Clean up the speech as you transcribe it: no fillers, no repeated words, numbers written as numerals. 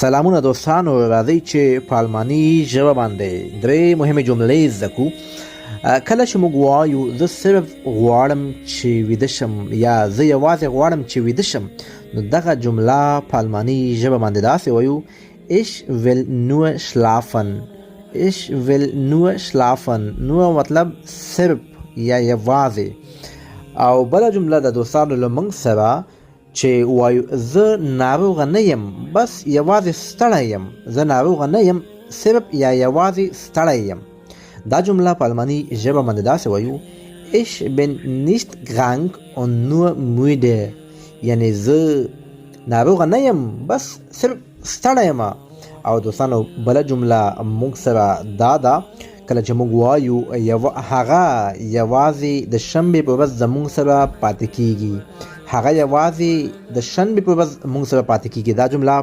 سلامونه دوستانو، راځئ چې په الماني ژبه باندې درې مهمې جملې زده کړو. کله چې موږ وایو زه صرف غواړم چې ویده شم یا زه یوازې غواړم چې ویده شم، نو دغه جمله په الماني ژبه باندې داسې وایو: Ich will nur schlafen. Ich will nur schlafen. نو مطلب صرف یا یوازې. او بله جمله د دوستانو له موږ سره چې وایو زه ناروغه نه یم، بس یوازې ستړی یم. زه ناروغه نه یم، صرف یا یوازې ستړی یم. دا جمله په الماني ژبه باندې داسې وایو: Ich bin nicht krank und nur müde. یعنی زه ناروغه نه یم، بس صرف ستړی یم. او دوستانو بله جمله موږ سره دا ده کله چې موږ وایو هغه یوازې د شنبې په ورځ زموږ سره پاتې کیږي. هغه یوازې د شنبې په ورځ موږ سره پاتې کیږي. دا جمله